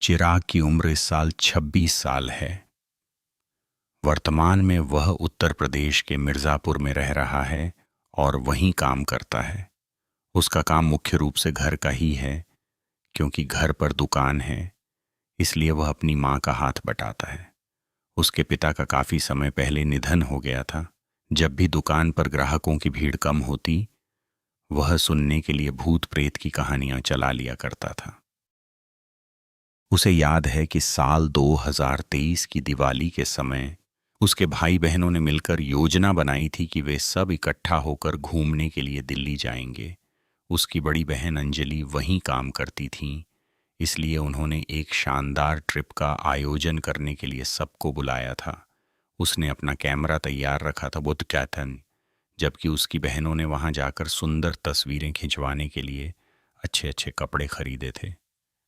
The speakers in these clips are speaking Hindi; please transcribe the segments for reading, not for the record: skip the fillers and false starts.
चिराग की उम्र इस साल 26 साल है। वर्तमान में वह उत्तर प्रदेश के मिर्ज़ापुर में रह रहा है और वहीं काम करता है। उसका काम मुख्य रूप से घर का ही है, क्योंकि घर पर दुकान है, इसलिए वह अपनी माँ का हाथ बटाता है। उसके पिता का काफ़ी समय पहले निधन हो गया था। जब भी दुकान पर ग्राहकों की भीड़ कम होती, वह सुनने के लिए भूत प्रेत की कहानियां चला लिया करता था। उसे याद है कि साल 2023 की दिवाली के समय उसके भाई बहनों ने मिलकर योजना बनाई थी कि वे सब इकट्ठा होकर घूमने के लिए दिल्ली जाएंगे। उसकी बड़ी बहन अंजलि वहीं काम करती थी, इसलिए उन्होंने एक शानदार ट्रिप का आयोजन करने के लिए सबको बुलाया था। उसने अपना कैमरा तैयार रखा था बुध कैथन, जबकि उसकी बहनों ने वहां जाकर सुंदर तस्वीरें खिंचवाने के लिए अच्छे अच्छे कपड़े खरीदे थे।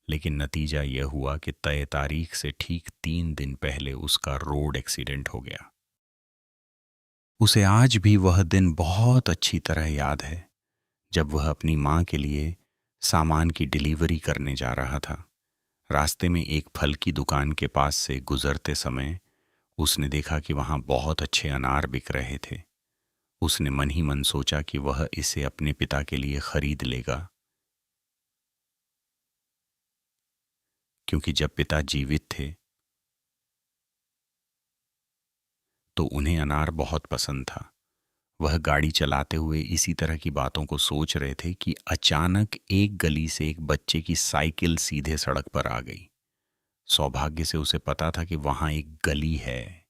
लेकिन नतीजा यह हुआ कि तय तारीख से ठीक 3 दिन पहले उसका रोड एक्सीडेंट हो गया। उसे आज भी वह दिन बहुत अच्छी तरह याद है, जब वह अपनी माँ के लिए सामान की डिलीवरी करने जा रहा था। रास्ते में एक फल की दुकान के पास से गुजरते समय उसने देखा कि वहाँ बहुत अच्छे अनार बिक रहे थे। उसने मन ही मन सोचा कि वह इसे अपने पिता के लिए खरीद लेगा, क्योंकि जब पिता जीवित थे तो उन्हें अनार बहुत पसंद था। वह गाड़ी चलाते हुए इसी तरह की बातों को सोच रहे थे कि अचानक एक गली से एक बच्चे की साइकिल सीधे सड़क पर आ गई। सौभाग्य से उसे पता था कि वहां एक गली है,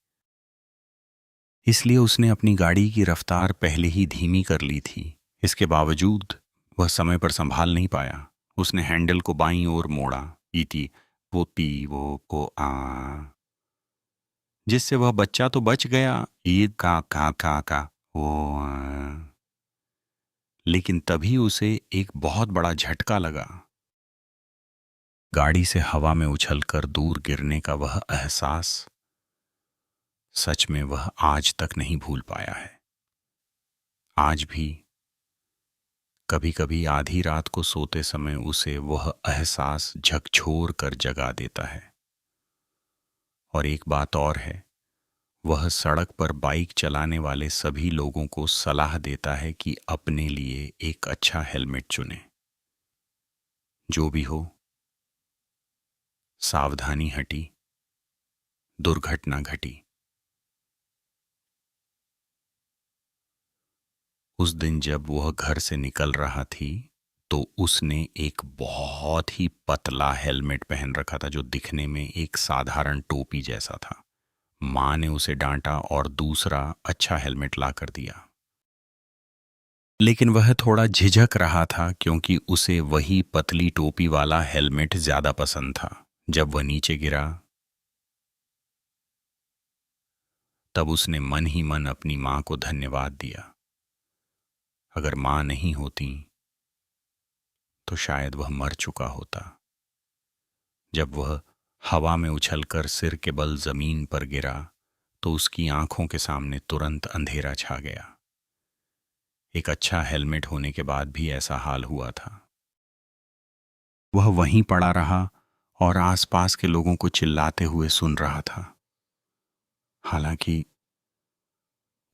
इसलिए उसने अपनी गाड़ी की रफ्तार पहले ही धीमी कर ली थी। इसके बावजूद वह समय पर संभाल नहीं पाया। उसने हैंडल को बाईं ओर मोड़ा, पीती वो पी वो आ, जिससे वह बच्चा तो बच गया, ईद का वो लेकिन तभी उसे एक बहुत बड़ा झटका लगा। गाड़ी से हवा में उछलकर दूर गिरने का वह एहसास सच में वह आज तक नहीं भूल पाया है। आज भी कभी कभी आधी रात को सोते समय उसे वह एहसास झकझोर कर जगा देता है। और एक बात और है, वह सड़क पर बाइक चलाने वाले सभी लोगों को सलाह देता है कि अपने लिए एक अच्छा हेलमेट चुनें। जो भी हो, सावधानी हटी, दुर्घटना घटी। उस दिन जब वह घर से निकल रहा थी तो उसने एक बहुत ही पतला हेलमेट पहन रखा था, जो दिखने में एक साधारण टोपी जैसा था। माँ ने उसे डांटा और दूसरा अच्छा हेलमेट ला कर दिया, लेकिन वह थोड़ा झिझक रहा था, क्योंकि उसे वही पतली टोपी वाला हेलमेट ज्यादा पसंद था। जब वह नीचे गिरा तब उसने मन ही मन अपनी माँ को धन्यवाद दिया। अगर माँ नहीं होती तो शायद वह मर चुका होता। जब वह हवा में उछलकर सिर के बल जमीन पर गिरा तो उसकी आंखों के सामने तुरंत अंधेरा छा गया। एक अच्छा हेलमेट होने के बाद भी ऐसा हाल हुआ था। वह वहीं पड़ा रहा और आसपास के लोगों को चिल्लाते हुए सुन रहा था। हालांकि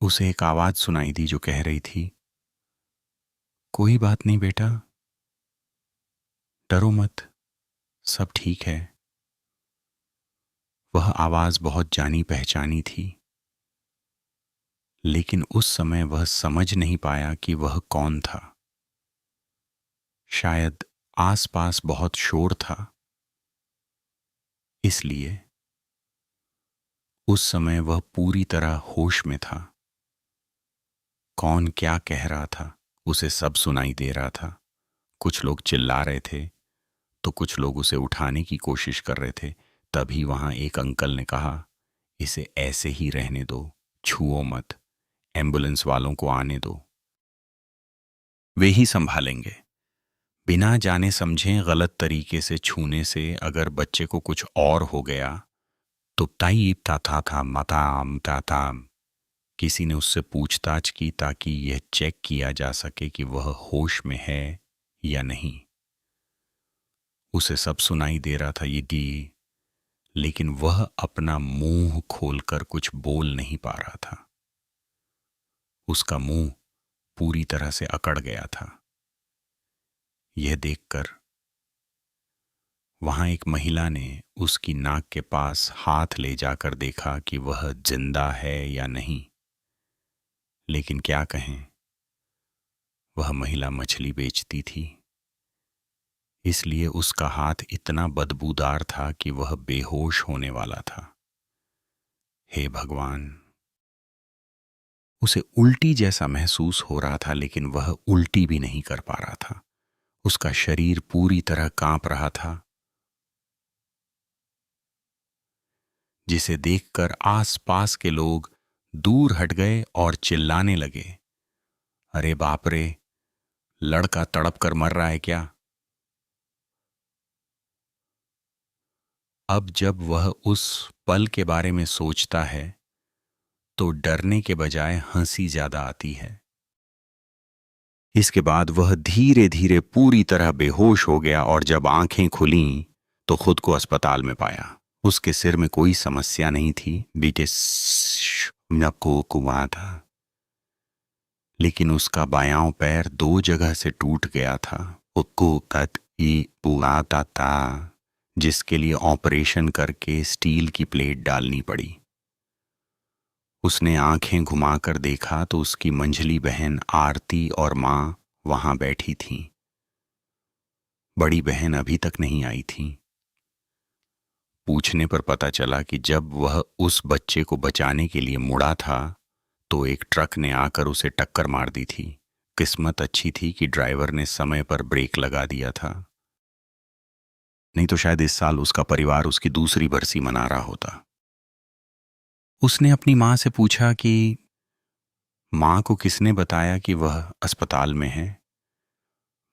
उसे एक आवाज सुनाई दी जो कह रही थी, कोई बात नहीं बेटा, डरो मत, सब ठीक है। वह आवाज बहुत जानी पहचानी थी, लेकिन उस समय वह समझ नहीं पाया कि वह कौन था। शायद आसपास बहुत शोर था, इसलिए उस समय वह पूरी तरह होश में था। कौन क्या कह रहा था उसे सब सुनाई दे रहा था। कुछ लोग चिल्ला रहे थे तो कुछ लोग उसे उठाने की कोशिश कर रहे थे। तभी वहां एक अंकल ने कहा, इसे ऐसे ही रहने दो, छुओ मत, एम्बुलेंस वालों को आने दो, वे ही संभालेंगे। बिना जाने समझे गलत तरीके से छूने से अगर बच्चे को कुछ और हो गया तो ताइब था मताम ताताम। किसी ने उससे पूछताछ की ताकि यह चेक किया जा सके कि वह होश में है या नहीं। उसे सब सुनाई दे रहा था ये गी, लेकिन वह अपना मुंह खोलकर कुछ बोल नहीं पा रहा था। उसका मुंह पूरी तरह से अकड़ गया था। यह देखकर वहां एक महिला ने उसकी नाक के पास हाथ ले जाकर देखा कि वह जिंदा है या नहीं। लेकिन क्या कहें, वह महिला मछली बेचती थी, इसलिए उसका हाथ इतना बदबूदार था कि वह बेहोश होने वाला था। हे भगवान! उसे उल्टी जैसा महसूस हो रहा था, लेकिन वह उल्टी भी नहीं कर पा रहा था। उसका शरीर पूरी तरह कांप रहा था, जिसे देखकर आसपास के लोग दूर हट गए और चिल्लाने लगे, अरे बाप रे, लड़का तड़प कर मर रहा है क्या? अब जब वह उस पल के बारे में सोचता है तो डरने के बजाय हंसी ज्यादा आती है। इसके बाद वह धीरे धीरे पूरी तरह बेहोश हो गया और जब आंखें खुलीं तो खुद को अस्पताल में पाया। उसके सिर में कोई समस्या नहीं थी, बीटे को कुआ था, लेकिन उसका बायां पैर 2 जगह से टूट गया था। उसको कत ई पुआता था, जिसके लिए ऑपरेशन करके स्टील की प्लेट डालनी पड़ी। उसने आंखें घुमाकर देखा तो उसकी मंझली बहन आरती और मां वहां बैठी थीं। बड़ी बहन अभी तक नहीं आई थी। पूछने पर पता चला कि जब वह उस बच्चे को बचाने के लिए मुड़ा था तो एक ट्रक ने आकर उसे टक्कर मार दी थी। किस्मत अच्छी थी कि ड्राइवर ने समय पर ब्रेक लगा दिया था, नहीं तो शायद इस साल उसका परिवार उसकी दूसरी बरसी मना रहा होता। उसने अपनी मां से पूछा कि मां को किसने बताया कि वह अस्पताल में है।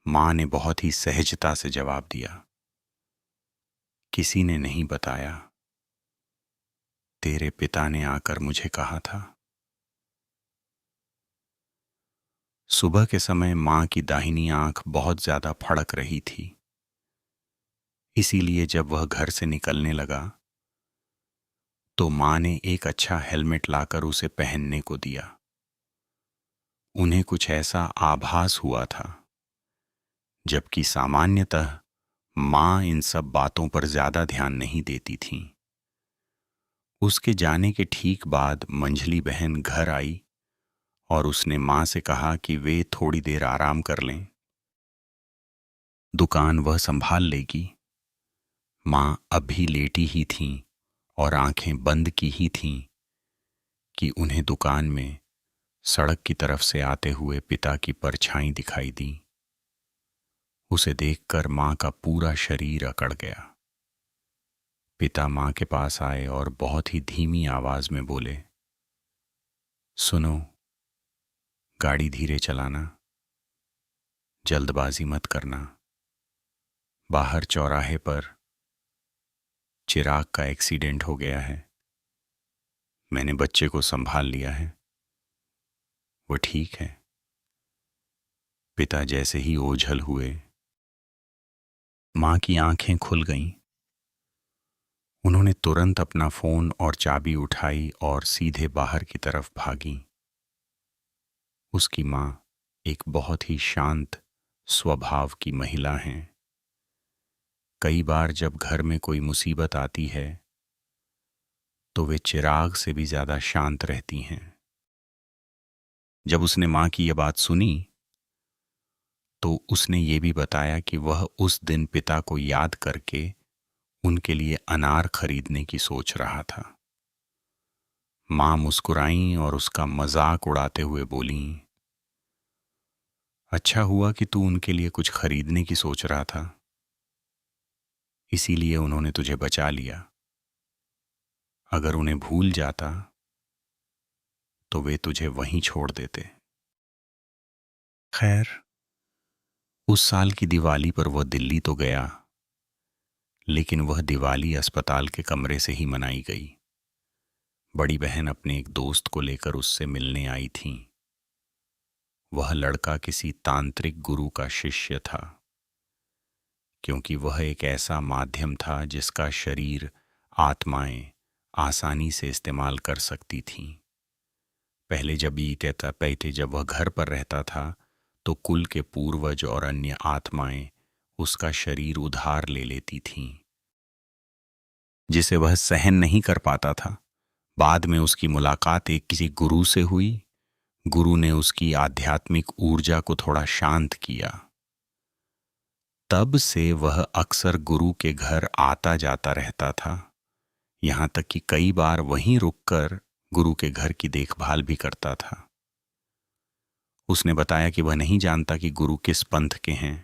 मां ने बहुत ही सहजता से जवाब दिया, किसी ने नहीं बताया, तेरे पिता ने आकर मुझे कहा था। सुबह के समय मां की दाहिनी आंख बहुत ज्यादा फड़क रही थी, इसीलिए जब वह घर से निकलने लगा तो मां ने एक अच्छा हेलमेट लाकर उसे पहनने को दिया। उन्हें कुछ ऐसा आभास हुआ था, जबकि सामान्यतः मां इन सब बातों पर ज्यादा ध्यान नहीं देती थीं। उसके जाने के ठीक बाद मंझली बहन घर आई और उसने मां से कहा कि वे थोड़ी देर आराम कर लें, दुकान वह संभाल लेगी। मां अभी लेटी ही थीं और आंखें बंद की ही थीं कि उन्हें दुकान में सड़क की तरफ से आते हुए पिता की परछाई दिखाई दी। उसे देखकर मां का पूरा शरीर अकड़ गया। पिता मां के पास आए और बहुत ही धीमी आवाज में बोले, सुनो, गाड़ी धीरे चलाना, जल्दबाजी मत करना। बाहर चौराहे पर चिराग का एक्सीडेंट हो गया है। मैंने बच्चे को संभाल लिया है, वो ठीक है। पिता जैसे ही ओझल हुए, मां की आंखें खुल गईं। उन्होंने तुरंत अपना फोन और चाबी उठाई और सीधे बाहर की तरफ भागी। उसकी मां एक बहुत ही शांत स्वभाव की महिला हैं। कई बार जब घर में कोई मुसीबत आती है तो वे चिराग से भी ज्यादा शांत रहती हैं। जब उसने मां की यह बात सुनी तो उसने ये भी बताया कि वह उस दिन पिता को याद करके उनके लिए अनार खरीदने की सोच रहा था। मां मुस्कुराईं और उसका मजाक उड़ाते हुए बोलीं, अच्छा हुआ कि तू उनके लिए कुछ खरीदने की सोच रहा था, इसीलिए उन्होंने तुझे बचा लिया। अगर उन्हें भूल जाता तो वे तुझे वहीं छोड़ देते। खैर, उस साल की दिवाली पर वह दिल्ली तो गया, लेकिन वह दिवाली अस्पताल के कमरे से ही मनाई गई। बड़ी बहन अपने एक दोस्त को लेकर उससे मिलने आई थी। वह लड़का किसी तांत्रिक गुरु का शिष्य था। क्योंकि वह एक ऐसा माध्यम था जिसका शरीर आत्माएं आसानी से इस्तेमाल कर सकती थीं। पहले जब वह घर पर रहता था तो कुल के पूर्वज और अन्य आत्माएं उसका शरीर उधार ले लेती थीं, जिसे वह सहन नहीं कर पाता था। बाद में उसकी मुलाकात एक किसी गुरु से हुई। गुरु ने उसकी आध्यात्मिक ऊर्जा को थोड़ा शांत किया। तब से वह अक्सर गुरु के घर आता जाता रहता था, यहां तक कि कई बार वहीं रुककर गुरु के घर की देखभाल भी करता था। उसने बताया कि वह नहीं जानता कि गुरु किस पंथ के हैं।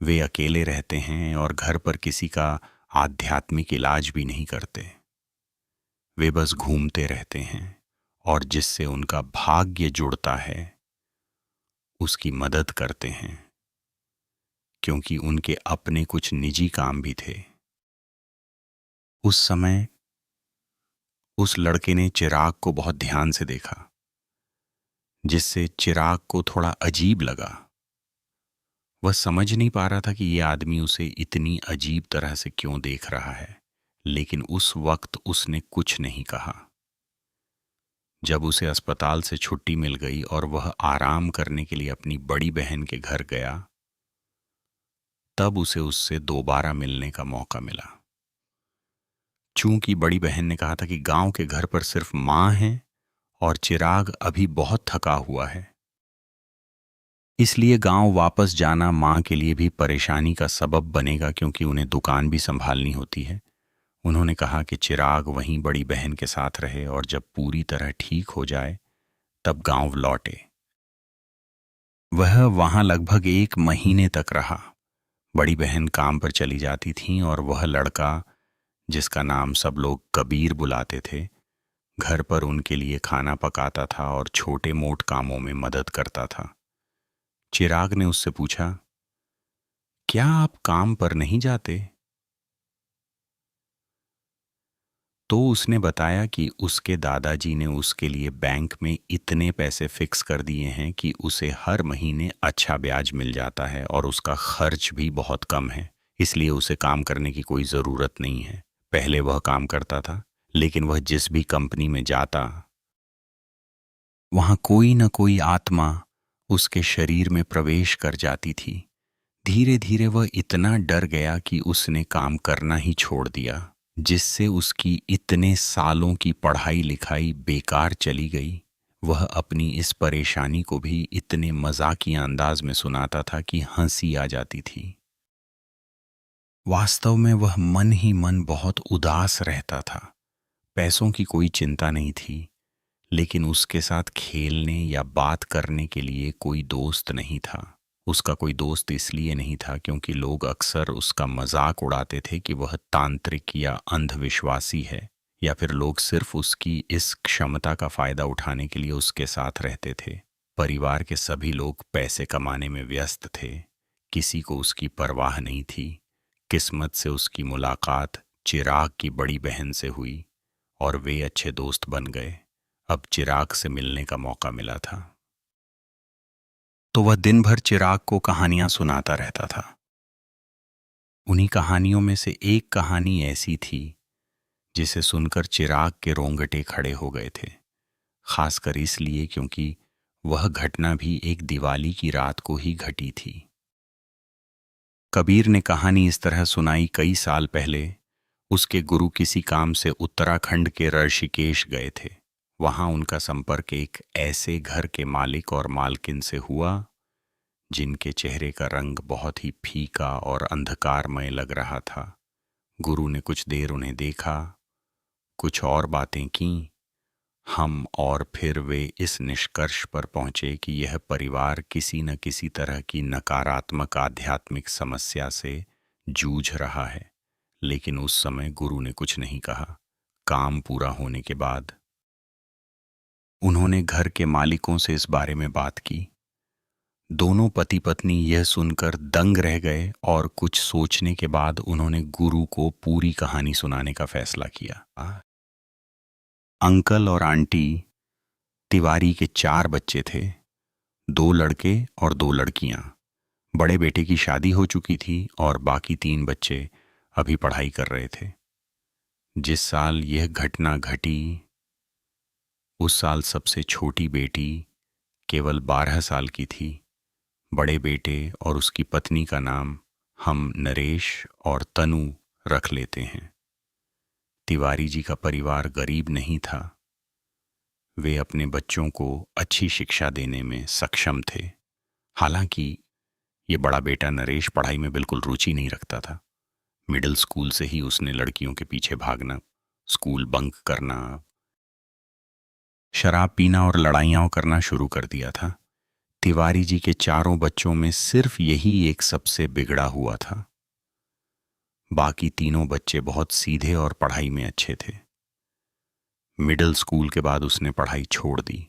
वे अकेले रहते हैं और घर पर किसी का आध्यात्मिक इलाज भी नहीं करते। वे बस घूमते रहते हैं और जिससे उनका भाग्य जुड़ता है उसकी मदद करते हैं, क्योंकि उनके अपने कुछ निजी काम भी थे। उस समय उस लड़के ने चिराग को बहुत ध्यान से देखा, जिससे चिराग को थोड़ा अजीब लगा। वह समझ नहीं पा रहा था कि यह आदमी उसे इतनी अजीब तरह से क्यों देख रहा है, लेकिन उस वक्त उसने कुछ नहीं कहा। जब उसे अस्पताल से छुट्टी मिल गई और वह आराम करने के लिए अपनी बड़ी बहन के घर गया, तब उसे उससे दोबारा मिलने का मौका मिला। चूंकि बड़ी बहन ने कहा था कि गांव के घर पर सिर्फ मां है और चिराग अभी बहुत थका हुआ है, इसलिए गांव वापस जाना मां के लिए भी परेशानी का सबब बनेगा, क्योंकि उन्हें दुकान भी संभालनी होती है। उन्होंने कहा कि चिराग वहीं बड़ी बहन के साथ रहे और जब पूरी तरह ठीक हो जाए तब गांव लौटे। वह वहां लगभग 1 महीने तक रहा। बड़ी बहन काम पर चली जाती थी और वह लड़का, जिसका नाम सब लोग कबीर बुलाते थे, घर पर उनके लिए खाना पकाता था और छोटे मोट कामों में मदद करता था। चिराग ने उससे पूछा, क्या आप काम पर नहीं जाते? तो उसने बताया कि उसके दादाजी ने उसके लिए बैंक में इतने पैसे फिक्स कर दिए हैं कि उसे हर महीने अच्छा ब्याज मिल जाता है और उसका खर्च भी बहुत कम है, इसलिए उसे काम करने की कोई ज़रूरत नहीं है। पहले वह काम करता था, लेकिन वह जिस भी कंपनी में जाता वहां कोई न कोई आत्मा उसके शरीर में प्रवेश कर जाती थी। धीरे धीरे वह इतना डर गया कि उसने काम करना ही छोड़ दिया, जिससे उसकी इतने सालों की पढ़ाई लिखाई बेकार चली गई। वह अपनी इस परेशानी को भी इतने मजाकिया अंदाज में सुनाता था कि हंसी आ जाती थी। वास्तव में वह मन ही मन बहुत उदास रहता था। पैसों की कोई चिंता नहीं थी, लेकिन उसके साथ खेलने या बात करने के लिए कोई दोस्त नहीं था। उसका कोई दोस्त इसलिए नहीं था क्योंकि लोग अक्सर उसका मजाक उड़ाते थे कि वह तांत्रिक या अंधविश्वासी है, या फिर लोग सिर्फ उसकी इस क्षमता का फायदा उठाने के लिए उसके साथ रहते थे। परिवार के सभी लोग पैसे कमाने में व्यस्त थे, किसी को उसकी परवाह नहीं थी। किस्मत से उसकी मुलाकात चिराग की बड़ी बहन से हुई और वे अच्छे दोस्त बन गए। अब चिराग से मिलने का मौका मिला था, तो वह दिन भर चिराग को कहानियां सुनाता रहता था। उन्हीं कहानियों में से एक कहानी ऐसी थी जिसे सुनकर चिराग के रोंगटे खड़े हो गए थे, खासकर इसलिए क्योंकि वह घटना भी एक दिवाली की रात को ही घटी थी। कबीर ने कहानी इस तरह सुनाई। कई साल पहले उसके गुरु किसी काम से उत्तराखंड के ऋषिकेश गए थे। वहां उनका संपर्क एक ऐसे घर के मालिक और मालकिन से हुआ जिनके चेहरे का रंग बहुत ही फीका और अंधकारमय लग रहा था। गुरु ने कुछ देर उन्हें देखा, कुछ और बातें की और फिर वे इस निष्कर्ष पर पहुंचे कि यह परिवार किसी न किसी तरह की नकारात्मक आध्यात्मिक समस्या से जूझ रहा है। लेकिन उस समय गुरु ने कुछ नहीं कहा। काम पूरा होने के बाद उन्होंने घर के मालिकों से इस बारे में बात की। दोनों पति पत्नी यह सुनकर दंग रह गए और कुछ सोचने के बाद उन्होंने गुरु को पूरी कहानी सुनाने का फैसला किया। अंकल और आंटी तिवारी के 4 बच्चे थे, 2 लड़के और 2 लड़कियां। बड़े बेटे की शादी हो चुकी थी और बाकी 3 बच्चे अभी पढ़ाई कर रहे थे। जिस साल यह घटना घटी, उस साल सबसे छोटी बेटी केवल 12 साल की थी। बड़े बेटे और उसकी पत्नी का नाम हम नरेश और तनु रख लेते हैं। तिवारी जी का परिवार गरीब नहीं था। वे अपने बच्चों को अच्छी शिक्षा देने में सक्षम थे। हालांकि ये बड़ा बेटा नरेश पढ़ाई में बिल्कुल रुचि नहीं रखता था। मिडिल स्कूल से ही उसने लड़कियों के पीछे भागना, स्कूल बंक करना, शराब पीना और लड़ाइयाँ करना शुरू कर दिया था। तिवारी जी के चारों बच्चों में सिर्फ यही एक सबसे बिगड़ा हुआ था। बाकी तीनों बच्चे बहुत सीधे और पढ़ाई में अच्छे थे। मिडिल स्कूल के बाद उसने पढ़ाई छोड़ दी।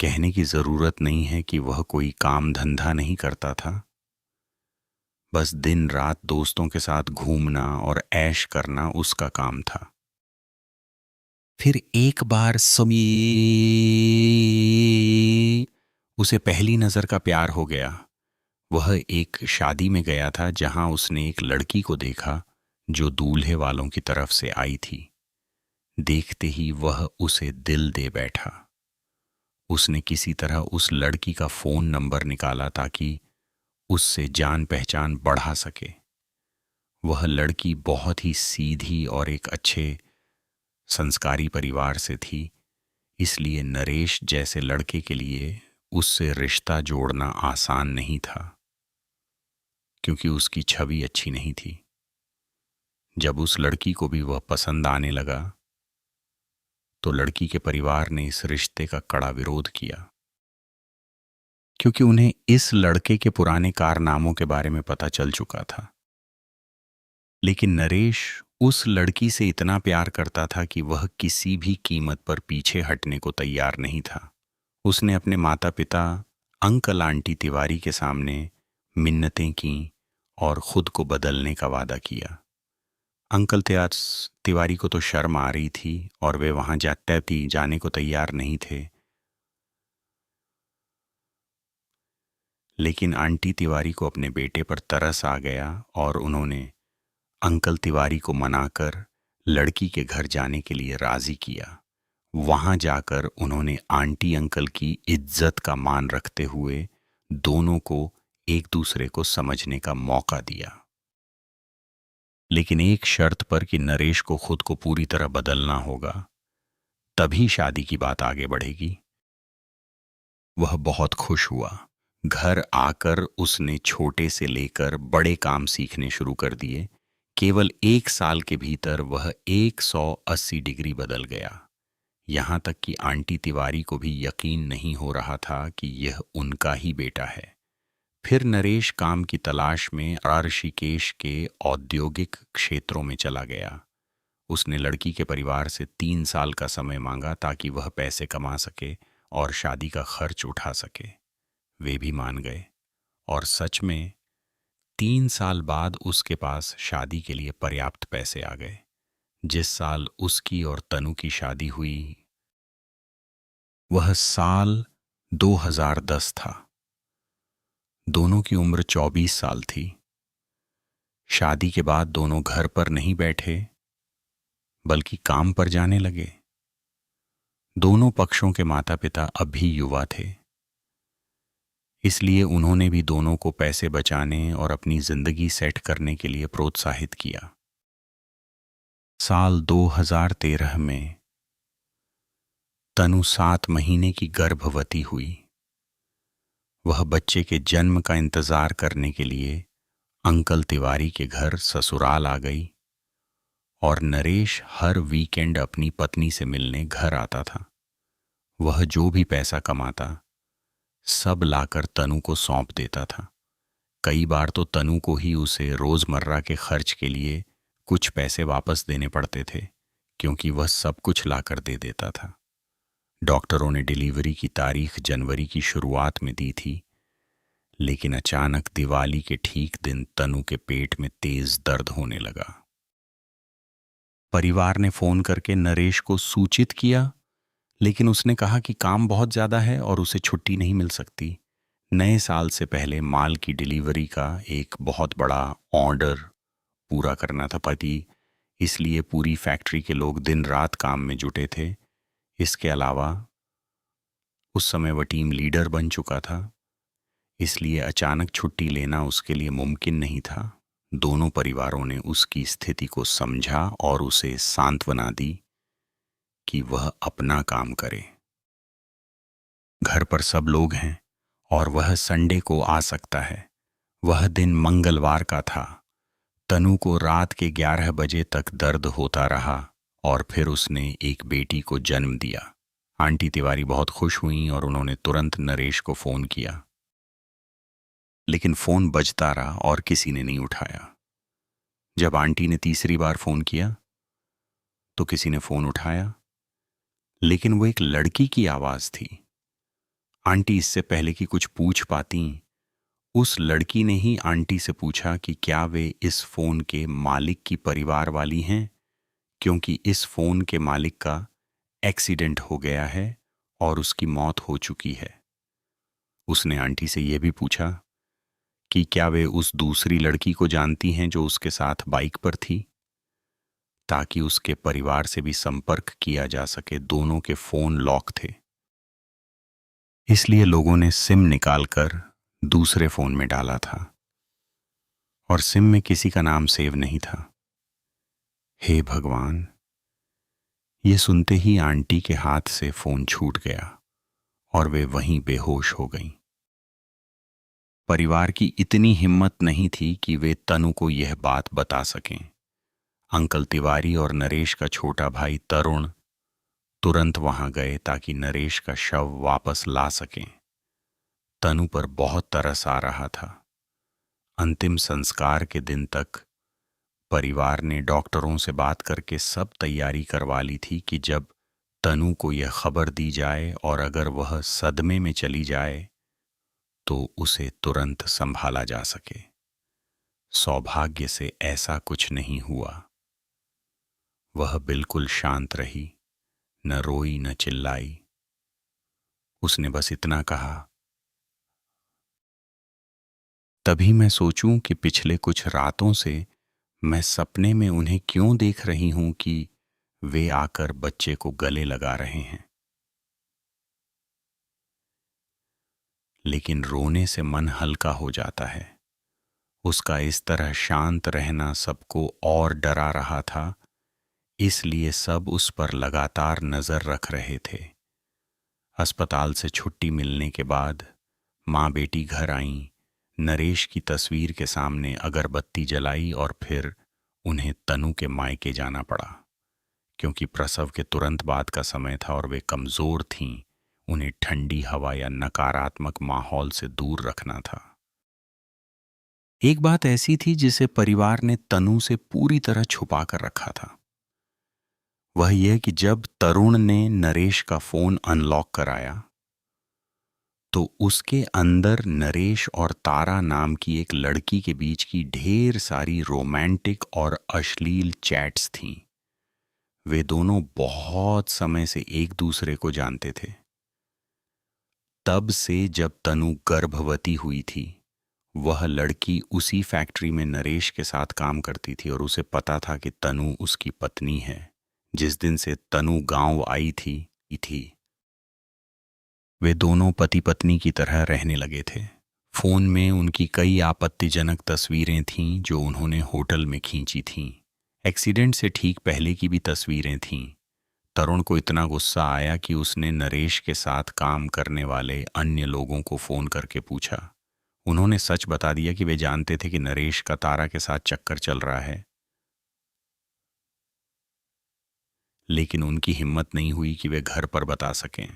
कहने की जरूरत नहीं है कि वह कोई काम धंधा नहीं करता था। बस दिन रात दोस्तों के साथ घूमना और ऐश करना उसका काम था। फिर एक बार समी उसे पहली नजर का प्यार हो गया। वह एक शादी में गया था जहां उसने एक लड़की को देखा जो दूल्हे वालों की तरफ से आई थी। देखते ही वह उसे दिल दे बैठा। उसने किसी तरह उस लड़की का फोन नंबर निकाला ताकि उससे जान पहचान बढ़ा सके। वह लड़की बहुत ही सीधी और एक अच्छे संस्कारी परिवार से थी, इसलिए नरेश जैसे लड़के के लिए उससे रिश्ता जोड़ना आसान नहीं था, क्योंकि उसकी छवि अच्छी नहीं थी। जब उस लड़की को भी वह पसंद आने लगा तो लड़की के परिवार ने इस रिश्ते का कड़ा विरोध किया, क्योंकि उन्हें इस लड़के के पुराने कारनामों के बारे में पता चल चुका था। लेकिन नरेश उस लड़की से इतना प्यार करता था कि वह किसी भी कीमत पर पीछे हटने को तैयार नहीं था। उसने अपने माता पिता, अंकल आंटी तिवारी के सामने मिन्नतें की और खुद को बदलने का वादा किया। अंकल तिवारी को तो शर्म आ रही थी और वे वहां जाने को तैयार नहीं थे। लेकिन आंटी तिवारी को अपने बेटे पर तरस आ गया और उन्होंने अंकल तिवारी को मनाकर लड़की के घर जाने के लिए राजी किया। वहां जाकर उन्होंने आंटी अंकल की इज्जत का मान रखते हुए दोनों को एक दूसरे को समझने का मौका दिया, लेकिन एक शर्त पर कि नरेश को खुद को पूरी तरह बदलना होगा, तभी शादी की बात आगे बढ़ेगी। वह बहुत खुश हुआ। घर आकर उसने छोटे से लेकर बड़े काम सीखने शुरू कर दिए। केवल 1 साल के भीतर वह 180 डिग्री बदल गया। यहां तक कि आंटी तिवारी को भी यकीन नहीं हो रहा था कि यह उनका ही बेटा है। फिर नरेश काम की तलाश में ऋषिकेश के औद्योगिक क्षेत्रों में चला गया। उसने लड़की के परिवार से 3 साल का समय मांगा ताकि वह पैसे कमा सके और शादी का खर्च उठा सके। वे भी मान गए और सच में 3 साल बाद उसके पास शादी के लिए पर्याप्त पैसे आ गए। जिस साल उसकी और तनु की शादी हुई वह साल 2010 था। दोनों की उम्र 24 साल थी। शादी के बाद दोनों घर पर नहीं बैठे बल्कि काम पर जाने लगे। दोनों पक्षों के माता पिता अभी युवा थे, इसलिए उन्होंने भी दोनों को पैसे बचाने और अपनी जिंदगी सेट करने के लिए प्रोत्साहित किया। साल 2013 में तनु 7 महीने की गर्भवती हुई। वह बच्चे के जन्म का इंतजार करने के लिए अंकल तिवारी के घर ससुराल आ गई और नरेश हर वीकेंड अपनी पत्नी से मिलने घर आता था। वह जो भी पैसा कमाता सब लाकर तनु को सौंप देता था। कई बार तो तनु को ही उसे रोजमर्रा के खर्च के लिए कुछ पैसे वापस देने पड़ते थे, क्योंकि वह सब कुछ लाकर दे देता था। डॉक्टरों ने डिलीवरी की तारीख जनवरी की शुरुआत में दी थी, लेकिन अचानक दिवाली के ठीक दिन तनु के पेट में तेज दर्द होने लगा। परिवार ने फोन करके नरेश को सूचित किया, लेकिन उसने कहा कि काम बहुत ज्यादा है और उसे छुट्टी नहीं मिल सकती। नए साल से पहले माल की डिलीवरी का एक बहुत बड़ा ऑर्डर पूरा करना था पति, इसलिए पूरी फैक्ट्री के लोग दिन रात काम में जुटे थे। इसके अलावा उस समय वह टीम लीडर बन चुका था, इसलिए अचानक छुट्टी लेना उसके लिए मुमकिन नहीं था। दोनों परिवारों ने उसकी स्थिति को समझा और उसे सांत्वना दी कि वह अपना काम करे। घर पर सब लोग हैं और वह संडे को आ सकता है। वह दिन मंगलवार का था। तनु को रात के 11 बजे तक दर्द होता रहा और फिर उसने एक बेटी को जन्म दिया। आंटी तिवारी बहुत खुश हुई और उन्होंने तुरंत नरेश को फोन किया, लेकिन फोन बजता रहा और किसी ने नहीं उठाया। जब आंटी ने तीसरी बार फोन किया तो किसी ने फोन उठाया, लेकिन वो एक लड़की की आवाज थी। आंटी इससे पहले कि कुछ पूछ पाती, उस लड़की ने ही आंटी से पूछा कि क्या वे इस फोन के मालिक की परिवार वाली हैं, क्योंकि इस फोन के मालिक का एक्सीडेंट हो गया है और उसकी मौत हो चुकी है। उसने आंटी से यह भी पूछा कि क्या वे उस दूसरी लड़की को जानती हैं जो उसके साथ बाइक पर थी, ताकि उसके परिवार से भी संपर्क किया जा सके। दोनों के फोन लॉक थे, इसलिए लोगों ने सिम निकालकर दूसरे फोन में डाला था और सिम में किसी का नाम सेव नहीं था। हे भगवान! ये सुनते ही आंटी के हाथ से फोन छूट गया और वे वहीं बेहोश हो गईं। परिवार की इतनी हिम्मत नहीं थी कि वे तनु को यह बात बता सकें। अंकल तिवारी और नरेश का छोटा भाई तरुण तुरंत वहां गए ताकि नरेश का शव वापस ला सकें। तनु पर बहुत तरस आ रहा था। अंतिम संस्कार के दिन तक परिवार ने डॉक्टरों से बात करके सब तैयारी करवा ली थी कि जब तनु को यह खबर दी जाए और अगर वह सदमे में चली जाए तो उसे तुरंत संभाला जा सके। सौभाग्य से ऐसा कुछ नहीं हुआ। वह बिल्कुल शांत रही, न रोई न चिल्लाई। उसने बस इतना कहा, तभी मैं सोचूं कि पिछले कुछ रातों से मैं सपने में उन्हें क्यों देख रही हूं कि वे आकर बच्चे को गले लगा रहे हैं। लेकिन रोने से मन हल्का हो जाता है। उसका इस तरह शांत रहना सबको और डरा रहा था, इसलिए सब उस पर लगातार नजर रख रहे थे। अस्पताल से छुट्टी मिलने के बाद माँ बेटी घर आईं। नरेश की तस्वीर के सामने अगरबत्ती जलाई और फिर उन्हें तनु के मायके जाना पड़ा, क्योंकि प्रसव के तुरंत बाद का समय था और वे कमजोर थीं। उन्हें ठंडी हवा या नकारात्मक माहौल से दूर रखना था। एक बात ऐसी थी जिसे परिवार ने तनु से पूरी तरह छुपा कर रखा था। वह यह कि जब तरुण ने नरेश का फोन अनलॉक कराया तो उसके अंदर नरेश और तारा नाम की एक लड़की के बीच की ढेर सारी रोमांटिक और अश्लील चैट्स थीं। वे दोनों बहुत समय से एक दूसरे को जानते थे। तब से जब तनु गर्भवती हुई थी, वह लड़की उसी फैक्ट्री में नरेश के साथ काम करती थी और उसे पता था कि तनु उसकी पत्नी है। जिस दिन से तनु गांव आई थी वे दोनों पति पत्नी की तरह रहने लगे थे। फोन में उनकी कई आपत्तिजनक तस्वीरें थीं जो उन्होंने होटल में खींची थीं। एक्सीडेंट से ठीक पहले की भी तस्वीरें थीं। तरुण को इतना गुस्सा आया कि उसने नरेश के साथ काम करने वाले अन्य लोगों को फोन करके पूछा। उन्होंने सच बता दिया कि वे जानते थे कि नरेश का तारा के साथ चक्कर चल रहा है, लेकिन उनकी हिम्मत नहीं हुई कि वे घर पर बता सकें।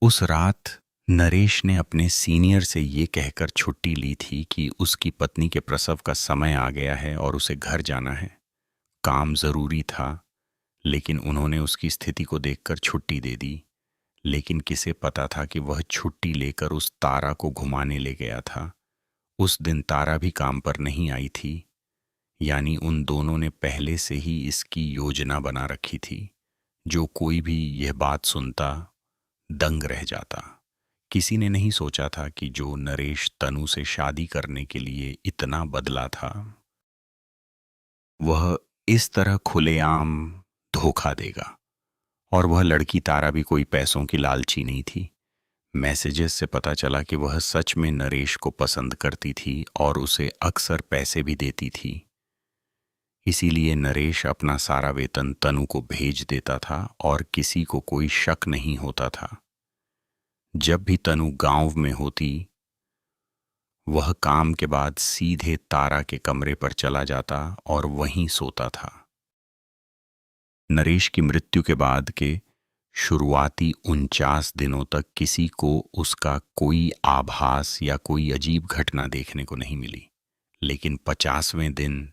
उस रात नरेश ने अपने सीनियर से ये कहकर छुट्टी ली थी कि उसकी पत्नी के प्रसव का समय आ गया है और उसे घर जाना है। काम जरूरी था, लेकिन उन्होंने उसकी स्थिति को देखकर छुट्टी दे दी। लेकिन किसे पता था कि वह छुट्टी लेकर उस तारा को घुमाने ले गया था। उस दिन तारा भी काम पर नहीं आई थी, यानी उन दोनों ने पहले से ही इसकी योजना बना रखी थी। जो कोई भी यह बात सुनता दंग रह जाता, किसी ने नहीं सोचा था कि जो नरेश तनु से शादी करने के लिए इतना बदला था, वह इस तरह खुलेआम धोखा देगा। और वह लड़की तारा भी कोई पैसों की लालची नहीं थी। मैसेजेस से पता चला कि वह सच में नरेश को पसंद करती थी और उसे अक्सर पैसे भी देती थी। इसीलिए नरेश अपना सारा वेतन तनु को भेज देता था और किसी को कोई शक नहीं होता था। जब भी तनु गांव में होती, वह काम के बाद सीधे तारा के कमरे पर चला जाता और वहीं सोता था। नरेश की मृत्यु के बाद के शुरुआती 49 दिनों तक किसी को उसका कोई आभास या कोई अजीब घटना देखने को नहीं मिली। लेकिन 50वें दिन,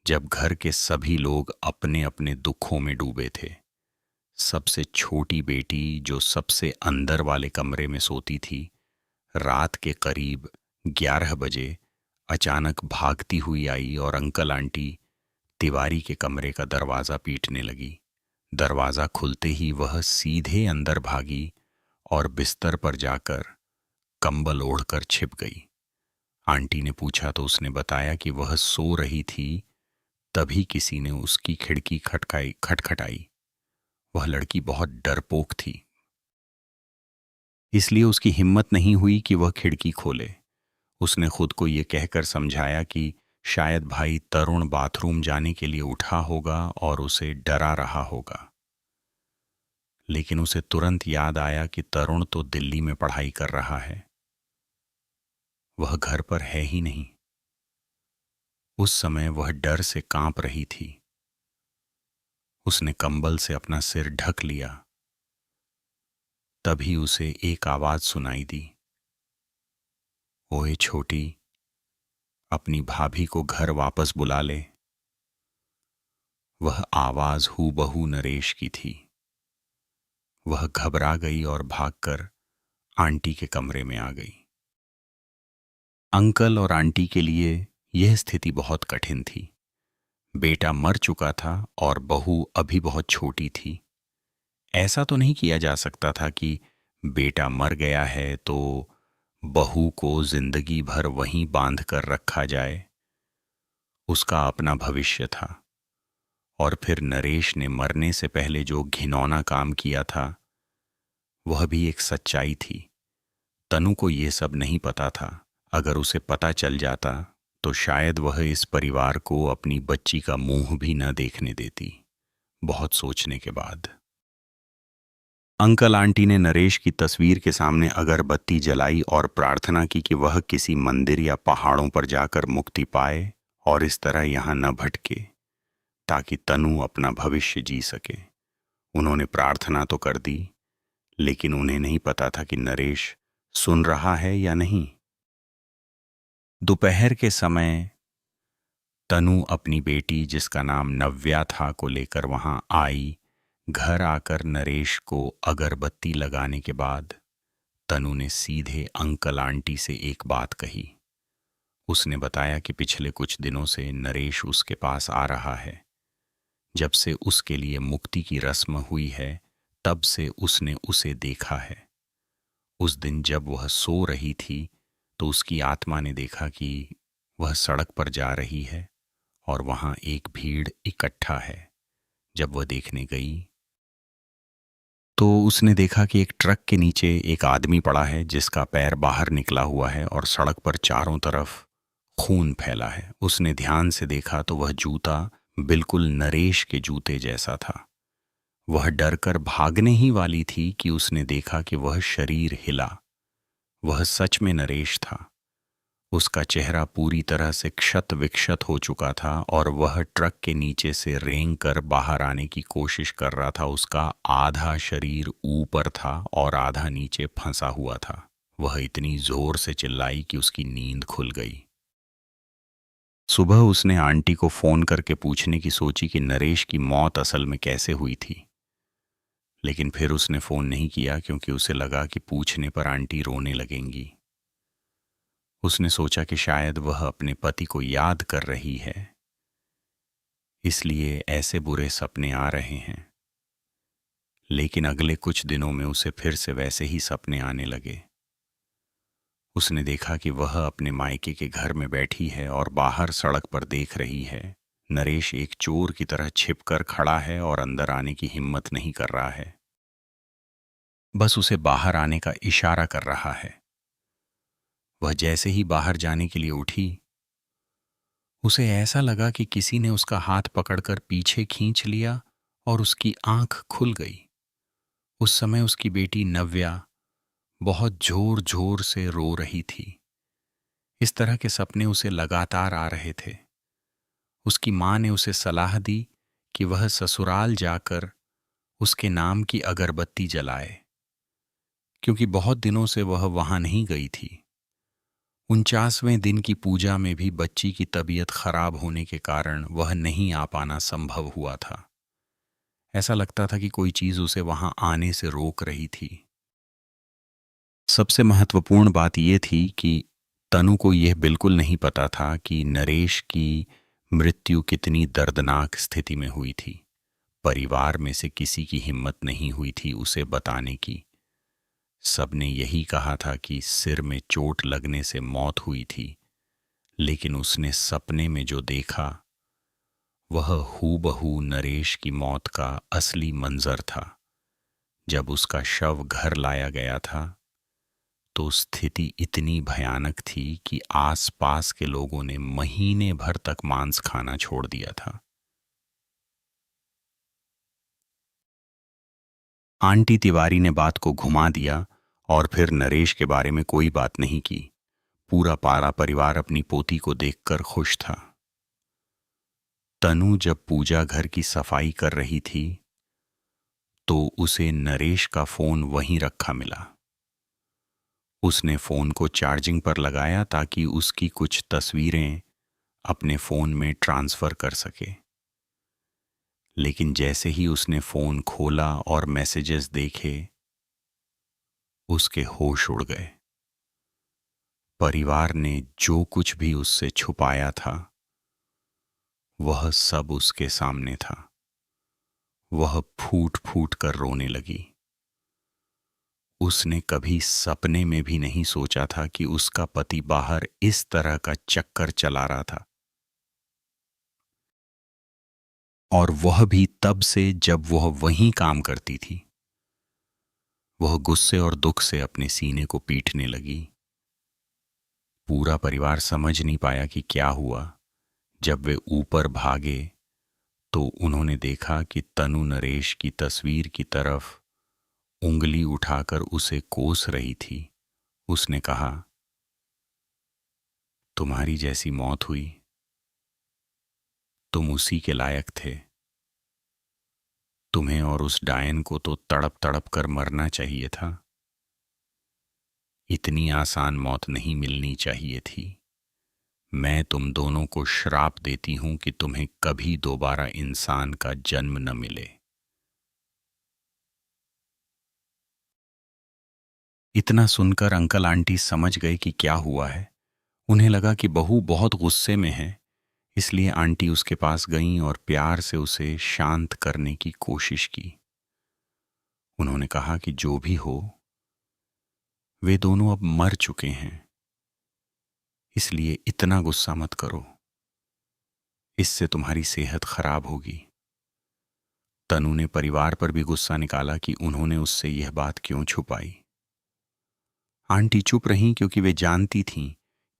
जब घर के सभी लोग अपने अपने दुखों में डूबे थे, सबसे छोटी बेटी जो सबसे अंदर वाले कमरे में सोती थी, रात के करीब 11 बजे अचानक भागती हुई आई और अंकल आंटी तिवारी के कमरे का दरवाज़ा पीटने लगी। दरवाज़ा खुलते ही वह सीधे अंदर भागी और बिस्तर पर जाकर कंबल ओढ़कर छिप गई। आंटी ने पूछा तो उसने बताया कि वह सो रही थी, तभी किसी ने उसकी खिड़की खटखटाई। वह लड़की बहुत डरपोक थी, इसलिए उसकी हिम्मत नहीं हुई कि वह खिड़की खोले। उसने खुद को ये कहकर समझाया कि शायद भाई तरुण बाथरूम जाने के लिए उठा होगा और उसे डरा रहा होगा। लेकिन उसे तुरंत याद आया कि तरुण तो दिल्ली में पढ़ाई कर रहा है, वह घर पर है ही नहीं। उस समय वह डर से कांप रही थी। उसने कंबल से अपना सिर ढक लिया। तभी उसे एक आवाज सुनाई दी, ओए छोटी, अपनी भाभी को घर वापस बुला ले। वह आवाज हूबहू नरेश की थी। वह घबरा गई और भागकर आंटी के कमरे में आ गई। अंकल और आंटी के लिए यह स्थिति बहुत कठिन थी। बेटा मर चुका था और बहू अभी बहुत छोटी थी। ऐसा तो नहीं किया जा सकता था कि बेटा मर गया है तो बहू को जिंदगी भर वहीं बांध कर रखा जाए। उसका अपना भविष्य था। और फिर नरेश ने मरने से पहले जो घिनौना काम किया था, वह भी एक सच्चाई थी। तनु को यह सब नहीं पता था। अगर उसे पता चल जाता तो शायद वह इस परिवार को अपनी बच्ची का मुंह भी न देखने देती। बहुत सोचने के बाद अंकल आंटी ने नरेश की तस्वीर के सामने अगरबत्ती जलाई और प्रार्थना की कि वह किसी मंदिर या पहाड़ों पर जाकर मुक्ति पाए और इस तरह यहां न भटके, ताकि तनु अपना भविष्य जी सके। उन्होंने प्रार्थना तो कर दी, लेकिन उन्हें नहीं पता था कि नरेश सुन रहा है या नहीं। दोपहर के समय तनु अपनी बेटी, जिसका नाम नव्या था, को लेकर वहां आई। घर आकर नरेश को अगरबत्ती लगाने के बाद तनु ने सीधे अंकल आंटी से एक बात कही। उसने बताया कि पिछले कुछ दिनों से नरेश उसके पास आ रहा है। जब से उसके लिए मुक्ति की रस्म हुई है, तब से उसने उसे देखा है। उस दिन जब वह सो रही थी तो उसकी आत्मा ने देखा कि वह सड़क पर जा रही है और वहां एक भीड़ इकट्ठा है। जब वह देखने गई तो उसने देखा कि एक ट्रक के नीचे एक आदमी पड़ा है, जिसका पैर बाहर निकला हुआ है और सड़क पर चारों तरफ खून फैला है। उसने ध्यान से देखा तो वह जूता बिल्कुल नरेश के जूते जैसा था। वह डरकर भागने ही वाली थी कि उसने देखा कि वह शरीर हिला। वह सच में नरेश था। उसका चेहरा पूरी तरह से क्षत विक्षत हो चुका था और वह ट्रक के नीचे से रेंग कर बाहर आने की कोशिश कर रहा था। उसका आधा शरीर ऊपर था और आधा नीचे फंसा हुआ था। वह इतनी जोर से चिल्लाई कि उसकी नींद खुल गई। सुबह उसने आंटी को फोन करके पूछने की सोची कि नरेश की मौत असल में कैसे हुई थी, लेकिन फिर उसने फोन नहीं किया क्योंकि उसे लगा कि पूछने पर आंटी रोने लगेंगी। उसने सोचा कि शायद वह अपने पति को याद कर रही है, इसलिए ऐसे बुरे सपने आ रहे हैं। लेकिन अगले कुछ दिनों में उसे फिर से वैसे ही सपने आने लगे। उसने देखा कि वह अपने मायके के घर में बैठी है और बाहर सड़क पर देख रही है। नरेश एक चोर की तरह छिपकर खड़ा है और अंदर आने की हिम्मत नहीं कर रहा है, बस उसे बाहर आने का इशारा कर रहा है। वह जैसे ही बाहर जाने के लिए उठी, उसे ऐसा लगा कि किसी ने उसका हाथ पकड़कर पीछे खींच लिया और उसकी आंख खुल गई। उस समय उसकी बेटी नव्या बहुत जोर जोर से रो रही थी। इस तरह के सपने उसे लगातार आ रहे थे। उसकी माँ ने उसे सलाह दी कि वह ससुराल जाकर उसके नाम की अगरबत्ती जलाए, क्योंकि बहुत दिनों से वह वहां नहीं गई थी। 49वें दिन की पूजा में भी बच्ची की तबीयत खराब होने के कारण वह नहीं आ पाना संभव हुआ था। ऐसा लगता था कि कोई चीज उसे वहां आने से रोक रही थी। सबसे महत्वपूर्ण बात यह थी कि तनु को यह बिल्कुल नहीं पता था कि नरेश की मृत्यु कितनी दर्दनाक स्थिति में हुई थी। परिवार में से किसी की हिम्मत नहीं हुई थी उसे बताने की। सबने यही कहा था कि सिर में चोट लगने से मौत हुई थी, लेकिन उसने सपने में जो देखा वह हूबहू नरेश की मौत का असली मंजर था। जब उसका शव घर लाया गया था तो स्थिति इतनी भयानक थी कि आसपास के लोगों ने महीने भर तक मांस खाना छोड़ दिया था। आंटी तिवारी ने बात को घुमा दिया और फिर नरेश के बारे में कोई बात नहीं की। पूरा पारा परिवार अपनी पोती को देखकर खुश था। तनु जब पूजा घर की सफाई कर रही थी तो उसे नरेश का फोन वहीं रखा मिला। उसने फोन को चार्जिंग पर लगाया ताकि उसकी कुछ तस्वीरें अपने फोन में ट्रांसफर कर सके। लेकिन जैसे ही उसने फोन खोला और मैसेजेस देखे, उसके होश उड़ गए। परिवार ने जो कुछ भी उससे छुपाया था वह सब उसके सामने था। वह फूट फूट कर रोने लगी। उसने कभी सपने में भी नहीं सोचा था कि उसका पति बाहर इस तरह का चक्कर चला रहा था, और वह भी तब से जब वह वहीं काम करती थी। वह गुस्से और दुख से अपने सीने को पीटने लगी। पूरा परिवार समझ नहीं पाया कि क्या हुआ। जब वे ऊपर भागे तो उन्होंने देखा कि तनु नरेश की तस्वीर की तरफ उंगली उठाकर उसे कोस रही थी। उसने कहा, तुम्हारी जैसी मौत हुई, तुम उसी के लायक थे। तुम्हें और उस डायन को तो तड़प तड़प कर मरना चाहिए था। इतनी आसान मौत नहीं मिलनी चाहिए थी। मैं तुम दोनों को श्राप देती हूं कि तुम्हें कभी दोबारा इंसान का जन्म न मिले। इतना सुनकर अंकल आंटी समझ गए कि क्या हुआ है। उन्हें लगा कि बहू बहुत गुस्से में है, इसलिए आंटी उसके पास गईं और प्यार से उसे शांत करने की कोशिश की। उन्होंने कहा कि जो भी हो, वे दोनों अब मर चुके हैं, इसलिए इतना गुस्सा मत करो। इससे तुम्हारी सेहत खराब होगी। तनु ने परिवार पर भी गुस्सा निकाला कि उन्होंने उससे यह बात क्यों छुपाई। आंटी चुप रहीं क्योंकि वे जानती थीं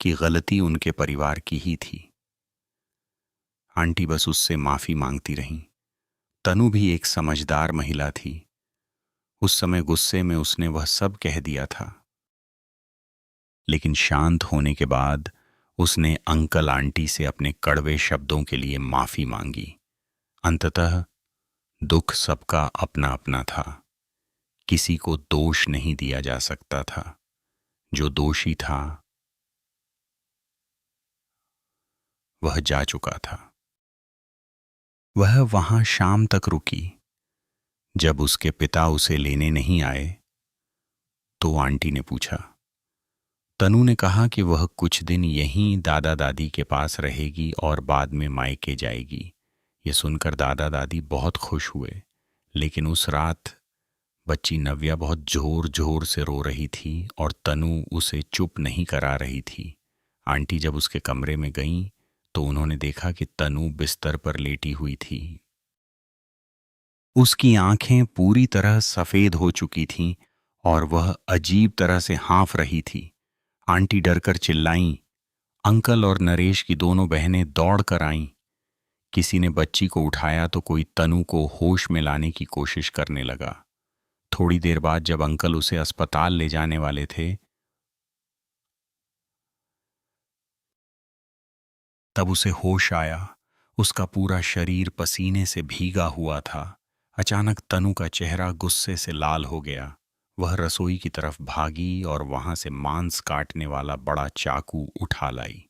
कि गलती उनके परिवार की ही थी। आंटी बस उससे माफी मांगती रहीं। तनु भी एक समझदार महिला थी। उस समय गुस्से में उसने वह सब कह दिया था, लेकिन शांत होने के बाद उसने अंकल आंटी से अपने कड़वे शब्दों के लिए माफी मांगी। अंततः दुख सबका अपना अपना था। किसी को दोष नहीं दिया जा सकता था। जो दोषी था वह जा चुका था। वह वहां शाम तक रुकी। जब उसके पिता उसे लेने नहीं आए तो आंटी ने पूछा। तनु ने कहा कि वह कुछ दिन यहीं दादा दादी के पास रहेगी और बाद में मायके जाएगी। यह सुनकर दादा दादी बहुत खुश हुए, लेकिन उस रात बच्ची नव्या बहुत जोर जोर से रो रही थी और तनु उसे चुप नहीं करा रही थी। आंटी जब उसके कमरे में गईं तो उन्होंने देखा कि तनु बिस्तर पर लेटी हुई थी। उसकी आंखें पूरी तरह सफेद हो चुकी थीं और वह अजीब तरह से हाँफ रही थी। आंटी डरकर चिल्लाईं। अंकल और नरेश की दोनों बहनें दौड़ कर आईं। किसी ने बच्ची को उठाया तो कोई तनु को होश में लाने की कोशिश करने लगा। थोड़ी देर बाद जब अंकल उसे अस्पताल ले जाने वाले थे तब उसे होश आया। उसका पूरा शरीर पसीने से भीगा हुआ था। अचानक तनु का चेहरा गुस्से से लाल हो गया। वह रसोई की तरफ भागी और वहां से मांस काटने वाला बड़ा चाकू उठा लाई।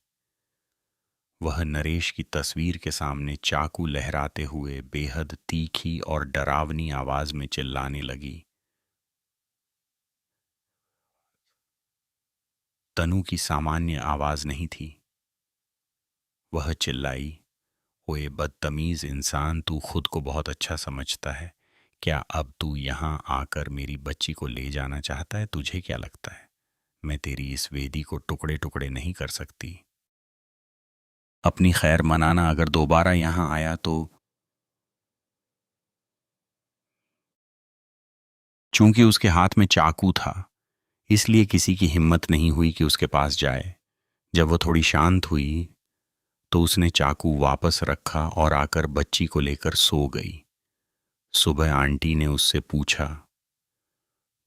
वह नरेश की तस्वीर के सामने चाकू लहराते हुए बेहद तीखी और डरावनी आवाज में चिल्लाने लगी। तनु की सामान्य आवाज नहीं थी। वह चिल्लाई, ओए बदतमीज इंसान, तू खुद को बहुत अच्छा समझता है। क्या अब तू यहाँ आकर मेरी बच्ची को ले जाना चाहता है? तुझे क्या लगता है मैं तेरी इस वेदी को टुकड़े टुकड़े नहीं कर सकती? अपनी खैर मनाना, अगर दोबारा यहाँ आया तो। चूंकि उसके हाथ में चाकू था इसलिए किसी की हिम्मत नहीं हुई कि उसके पास जाए। जब वो थोड़ी शांत हुई तो उसने चाकू वापस रखा और आकर बच्ची को लेकर सो गई। सुबह आंटी ने उससे पूछा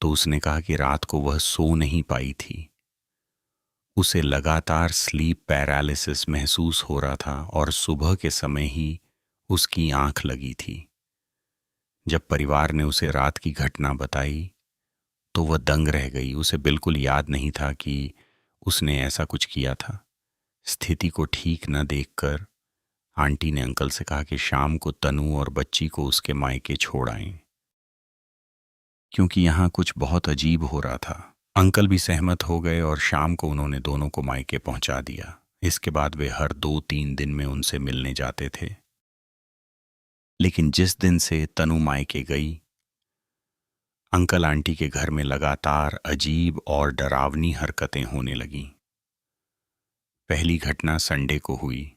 तो उसने कहा कि रात को वह सो नहीं पाई थी। उसे लगातार स्लीप पैरालिसिस महसूस हो रहा था और सुबह के समय ही उसकी आंख लगी थी। जब परिवार ने उसे रात की घटना बताई तो वह दंग रह गई। उसे बिल्कुल याद नहीं था कि उसने ऐसा कुछ किया था। स्थिति को ठीक न देखकर आंटी ने अंकल से कहा कि शाम को तनु और बच्ची को उसके मायके छोड़ आएं, क्योंकि यहाँ कुछ बहुत अजीब हो रहा था। अंकल भी सहमत हो गए और शाम को उन्होंने दोनों को मायके पहुंचा दिया। इसके बाद वे हर 2-3 दिन में उनसे मिलने जाते थे। लेकिन जिस दिन से तनु मायके गई, अंकल आंटी के घर में लगातार अजीब और डरावनी हरकतें होने लगीं। पहली घटना संडे को हुई।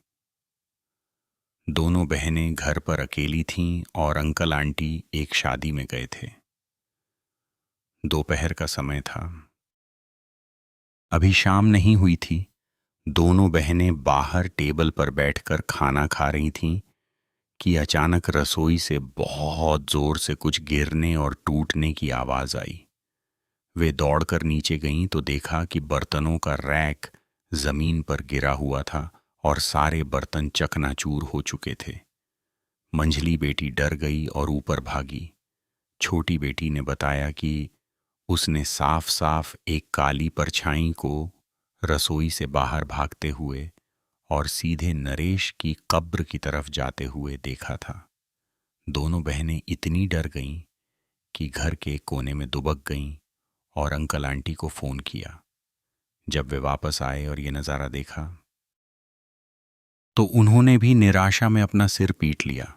दोनों बहनें घर पर अकेली थीं और अंकल आंटी एक शादी में गए थे। दोपहर का समय था। अभी शाम नहीं हुई थी। दोनों बहनें बाहर टेबल पर बैठकर खाना खा रही थीं कि अचानक रसोई से बहुत जोर से कुछ गिरने और टूटने की आवाज आई। वे दौड़कर नीचे गईं तो देखा कि बर्तनों का रैक जमीन पर गिरा हुआ था और सारे बर्तन चकनाचूर हो चुके थे। मंझली बेटी डर गई और ऊपर भागी। छोटी बेटी ने बताया कि उसने साफ साफ एक काली परछाई को रसोई से बाहर भागते हुए और सीधे नरेश की कब्र की तरफ जाते हुए देखा था। दोनों बहनें इतनी डर गईं कि घर के कोने में दुबक गईं और अंकल आंटी को फोन किया। जब वे वापस आए और ये नज़ारा देखा तो उन्होंने भी निराशा में अपना सिर पीट लिया।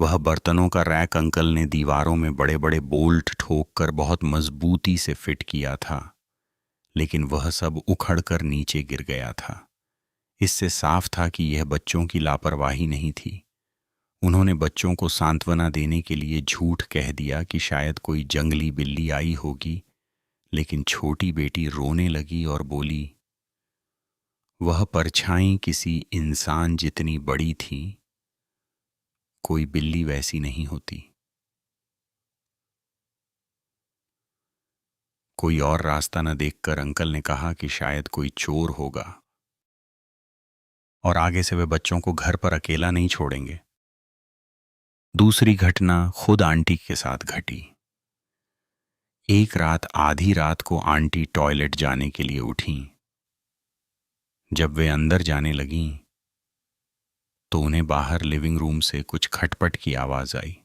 वह बर्तनों का रैक अंकल ने दीवारों में बड़े बड़े बोल्ट ठोककर बहुत मजबूती से फिट किया था, लेकिन वह सब उखड़कर नीचे गिर गया था। इससे साफ था कि यह बच्चों की लापरवाही नहीं थी। उन्होंने बच्चों को सांत्वना देने के लिए झूठ कह दिया कि शायद कोई जंगली बिल्ली आई होगी, लेकिन छोटी बेटी रोने लगी और बोली, वह परछाई किसी इंसान जितनी बड़ी थी, कोई बिल्ली वैसी नहीं होती। कोई और रास्ता न देखकर अंकल ने कहा कि शायद कोई चोर होगा और आगे से वे बच्चों को घर पर अकेला नहीं छोड़ेंगे। दूसरी घटना खुद आंटी के साथ घटी। एक रात आधी रात को आंटी टॉयलेट जाने के लिए उठीं। जब वे अंदर जाने लगीं तो उन्हें बाहर लिविंग रूम से कुछ खटपट की आवाज आई।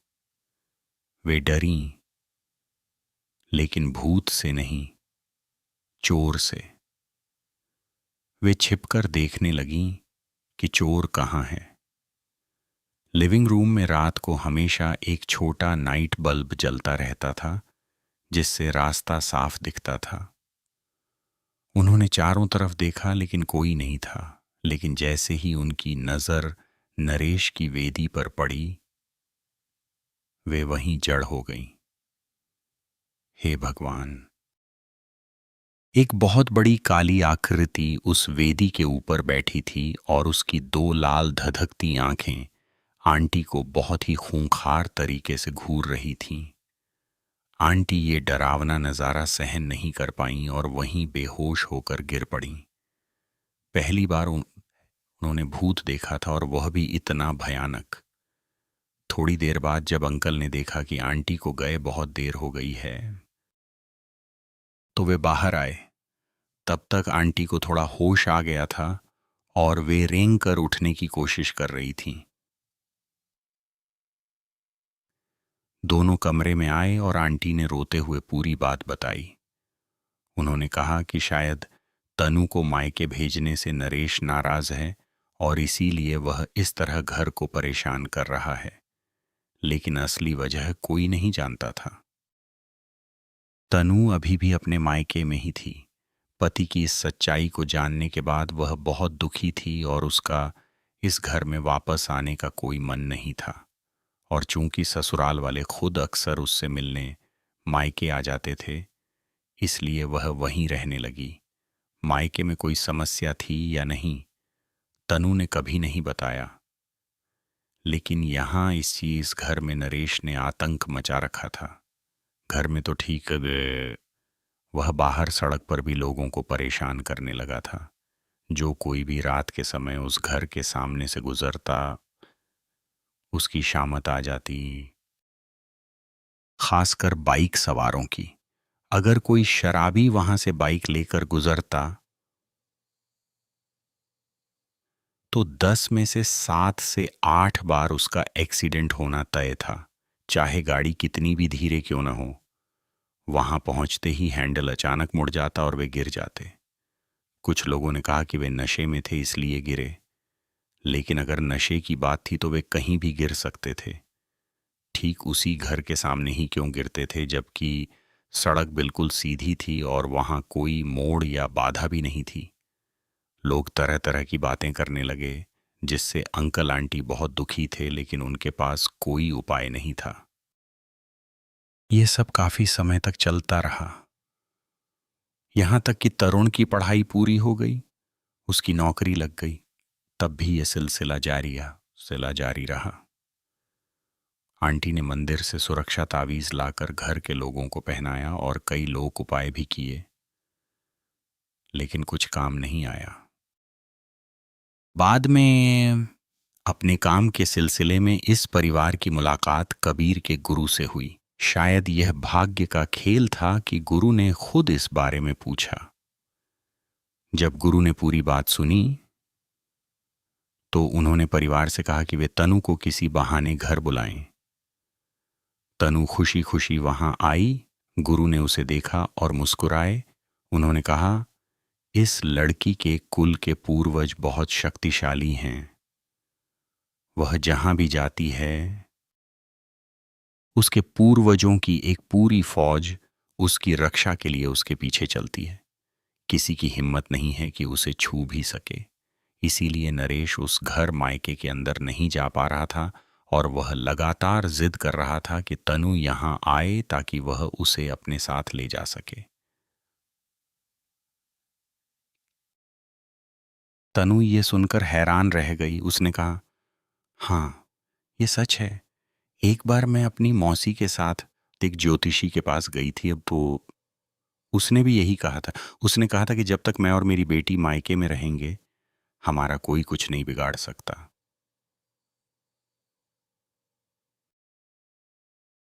वे डरीं, लेकिन भूत से नहीं, चोर से। वे छिपकर देखने लगीं कि चोर कहाँ है। लिविंग रूम में रात को हमेशा एक छोटा नाइट बल्ब जलता रहता था, जिससे रास्ता साफ दिखता था। उन्होंने चारों तरफ देखा लेकिन कोई नहीं था। लेकिन जैसे ही उनकी नजर नरेश की वेदी पर पड़ी, वे वहीं जड़ हो गईं। हे भगवान! एक बहुत बड़ी काली आकृति उस वेदी के ऊपर बैठी थी और उसकी दो लाल धधकती आंखें आंटी को बहुत ही खूंखार तरीके से घूर रही थीं। आंटी ये डरावना नज़ारा सहन नहीं कर पाईं और वहीं बेहोश होकर गिर पड़ीं। पहली बार उन्होंने भूत देखा था और वह भी इतना भयानक। थोड़ी देर बाद जब अंकल ने देखा कि आंटी को गए बहुत देर हो गई है, तो वे बाहर आए। तब तक आंटी को थोड़ा होश आ गया था और वे रेंग कर उठने की कोशिश कर रही थीं। दोनों कमरे में आए और आंटी ने रोते हुए पूरी बात बताई। उन्होंने कहा कि शायद तनु को मायके भेजने से नरेश नाराज है और इसीलिए वह इस तरह घर को परेशान कर रहा है, लेकिन असली वजह कोई नहीं जानता था। तनु अभी भी अपने मायके में ही थी। पति की इस सच्चाई को जानने के बाद वह बहुत दुखी थी और उसका इस घर में वापस आने का कोई मन नहीं था। और चूंकि ससुराल वाले खुद अक्सर उससे मिलने मायके आ जाते थे, इसलिए वह वहीं रहने लगी। मायके में कोई समस्या थी या नहीं, तनु ने कभी नहीं बताया। लेकिन यहाँ इस घर में नरेश ने आतंक मचा रखा था। घर में तो ठीक, वह बाहर सड़क पर भी लोगों को परेशान करने लगा था। जो कोई भी रात के समय उस घर के सामने से गुजरता, उसकी शामत आ जाती। खासकर बाइक सवारों की। अगर कोई शराबी वहां से बाइक लेकर गुजरता तो 10 में से 7 से 8 बार उसका एक्सीडेंट होना तय था, चाहे गाड़ी कितनी भी धीरे क्यों न हो। वहां पहुंचते ही हैंडल अचानक मुड़ जाता और वे गिर जाते। कुछ लोगों ने कहा कि वे नशे में थे इसलिए गिरे, लेकिन अगर नशे की बात थी तो वे कहीं भी गिर सकते थे। ठीक उसी घर के सामने ही क्यों गिरते थे, जबकि सड़क बिल्कुल सीधी थी और वहां कोई मोड़ या बाधा भी नहीं थी। लोग तरह तरह की बातें करने लगे, जिससे अंकल आंटी बहुत दुखी थे, लेकिन उनके पास कोई उपाय नहीं था। ये सब काफी समय तक चलता रहा, यहां तक कि तरुण की पढ़ाई पूरी हो गई, उसकी नौकरी लग गई। तब भी यह सिलसिला जारी रहा। आंटी ने मंदिर से सुरक्षा तावीज लाकर घर के लोगों को पहनाया और कई लोक उपाय भी किए, लेकिन कुछ काम नहीं आया। बाद में अपने काम के सिलसिले में इस परिवार की मुलाकात कबीर के गुरु से हुई। शायद यह भाग्य का खेल था कि गुरु ने खुद इस बारे में पूछा। जब गुरु ने पूरी बात सुनी तो उन्होंने परिवार से कहा कि वे तनु को किसी बहाने घर बुलाएं। तनु खुशी खुशी वहां आई। गुरु ने उसे देखा और मुस्कुराए। उन्होंने कहा, इस लड़की के कुल के पूर्वज बहुत शक्तिशाली हैं। वह जहां भी जाती है, उसके पूर्वजों की एक पूरी फौज उसकी रक्षा के लिए उसके पीछे चलती है। किसी की हिम्मत नहीं है कि उसे छू भी सके। इसीलिए नरेश उस घर मायके के अंदर नहीं जा पा रहा था और वह लगातार जिद कर रहा था कि तनु यहां आए ताकि वह उसे अपने साथ ले जा सके। तनु ये सुनकर हैरान रह गई। उसने कहा, हाँ, ये सच है। एक बार मैं अपनी मौसी के साथ एक ज्योतिषी के पास गई थी। अब तो उसने भी यही कहा था। उसने कहा था कि जब तक मैं और मेरी बेटी मायके में रहेंगे, हमारा कोई कुछ नहीं बिगाड़ सकता।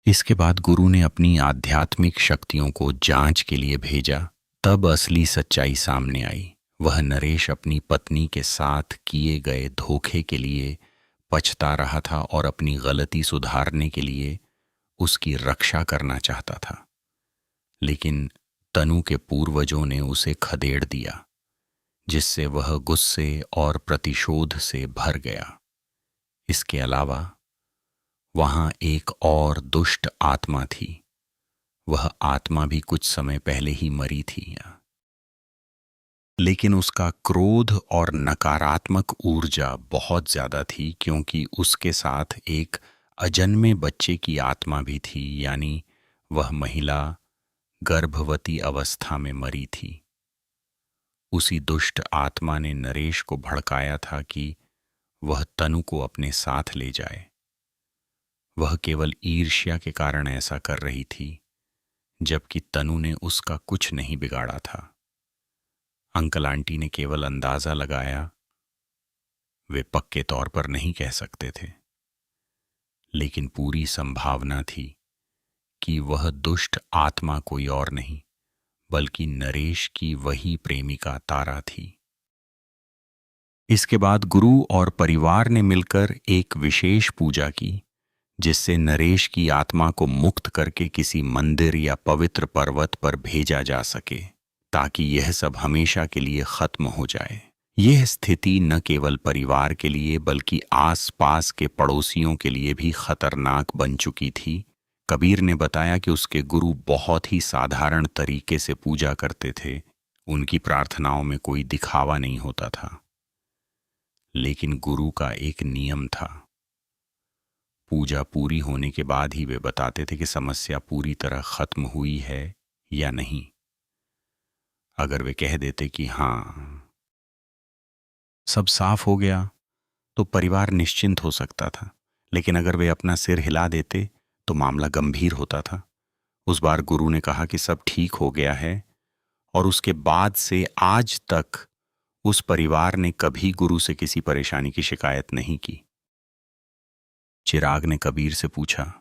इसके बाद गुरु ने अपनी आध्यात्मिक शक्तियों को जांच के लिए भेजा। तब असली सच्चाई सामने आई। वह नरेश अपनी पत्नी के साथ किए गए धोखे के लिए पछता रहा था और अपनी गलती सुधारने के लिए उसकी रक्षा करना चाहता था। लेकिन तनु के पूर्वजों ने उसे खदेड़ दिया, जिससे वह गुस्से और प्रतिशोध से भर गया। इसके अलावा वहां एक और दुष्ट आत्मा थी, वह आत्मा भी कुछ समय पहले ही मरी थी, लेकिन उसका क्रोध और नकारात्मक ऊर्जा बहुत ज्यादा थी, क्योंकि उसके साथ एक अजन्मे बच्चे की आत्मा भी थी, यानी वह महिला गर्भवती अवस्था में मरी थी। उसी दुष्ट आत्मा ने नरेश को भड़काया था कि वह तनु को अपने साथ ले जाए। वह केवल ईर्ष्या के कारण ऐसा कर रही थी, जबकि तनु ने उसका कुछ नहीं बिगाड़ा था। अंकल आंटी ने केवल अंदाजा लगाया, वे पक्के तौर पर नहीं कह सकते थे, लेकिन पूरी संभावना थी कि वह दुष्ट आत्मा कोई और नहीं बल्कि नरेश की वही प्रेमिका तारा थी। इसके बाद गुरु और परिवार ने मिलकर एक विशेष पूजा की, जिससे नरेश की आत्मा को मुक्त करके किसी मंदिर या पवित्र पर्वत पर भेजा जा सके, ताकि यह सब हमेशा के लिए खत्म हो जाए। यह स्थिति न केवल परिवार के लिए बल्कि आस-पास के पड़ोसियों के लिए भी खतरनाक बन चुकी थी। कबीर ने बताया कि उसके गुरु बहुत ही साधारण तरीके से पूजा करते थे। उनकी प्रार्थनाओं में कोई दिखावा नहीं होता था, लेकिन गुरु का एक नियम था। पूजा पूरी होने के बाद ही वे बताते थे कि समस्या पूरी तरह खत्म हुई है या नहीं। अगर वे कह देते कि हाँ, सब साफ हो गया, तो परिवार निश्चिंत हो सकता था, लेकिन अगर वे अपना सिर हिला देते तो मामला गंभीर होता था। उस बार गुरु ने कहा कि सब ठीक हो गया है, और उसके बाद से आज तक उस परिवार ने कभी गुरु से किसी परेशानी की शिकायत नहीं की। चिराग ने कबीर से पूछा,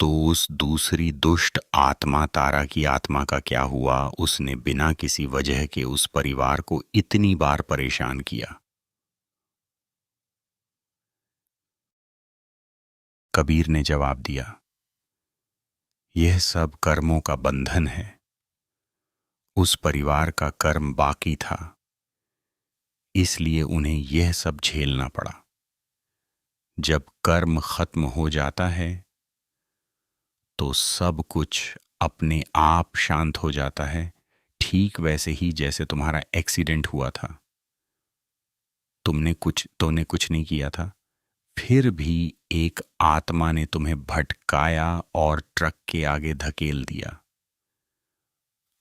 तो उस दूसरी दुष्ट आत्मा तारा की आत्मा का क्या हुआ? उसने बिना किसी वजह के उस परिवार को इतनी बार परेशान किया। कबीर ने जवाब दिया, यह सब कर्मों का बंधन है। उस परिवार का कर्म बाकी था, इसलिए उन्हें यह सब झेलना पड़ा। जब कर्म खत्म हो जाता है तो सब कुछ अपने आप शांत हो जाता है, ठीक वैसे ही जैसे तुम्हारा एक्सीडेंट हुआ था। तुमने कुछ नहीं किया था, फिर भी एक आत्मा ने तुम्हें भटकाया और ट्रक के आगे धकेल दिया।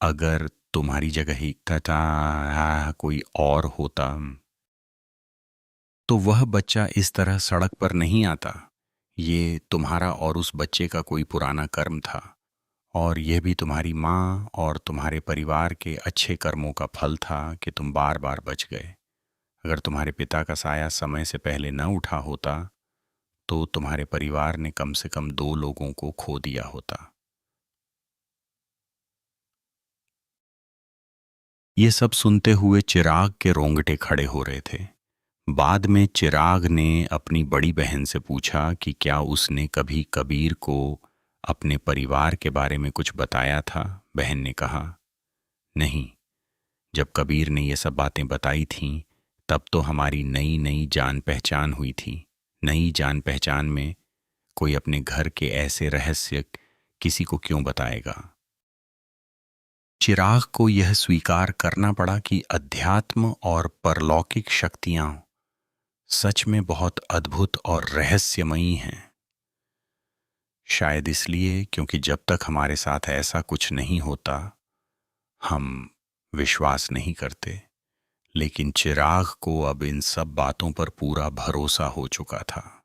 अगर तुम्हारी जगह ही कोई और होता तो वह बच्चा इस तरह सड़क पर नहीं आता। ये तुम्हारा और उस बच्चे का कोई पुराना कर्म था, और यह भी तुम्हारी माँ और तुम्हारे परिवार के अच्छे कर्मों का फल था कि तुम बार बार बच गए। अगर तुम्हारे पिता का साया समय से पहले न उठा होता तो तुम्हारे परिवार ने कम से कम 2 लोगों को खो दिया होता। ये सब सुनते हुए चिराग के रोंगटे खड़े हो रहे थे। बाद में चिराग ने अपनी बड़ी बहन से पूछा कि क्या उसने कभी कबीर को अपने परिवार के बारे में कुछ बताया था। बहन ने कहा, नहीं, जब कबीर ने ये सब बातें बताई थीं तब तो हमारी नई नई जान पहचान हुई थी। नई जान पहचान में कोई अपने घर के ऐसे रहस्य किसी को क्यों बताएगा। चिराग को यह स्वीकार करना पड़ा कि अध्यात्म और परलौकिक शक्तियां सच में बहुत अद्भुत और रहस्यमयी हैं। शायद इसलिए क्योंकि जब तक हमारे साथ ऐसा कुछ नहीं होता हम विश्वास नहीं करते, लेकिन चिराग को अब इन सब बातों पर पूरा भरोसा हो चुका था।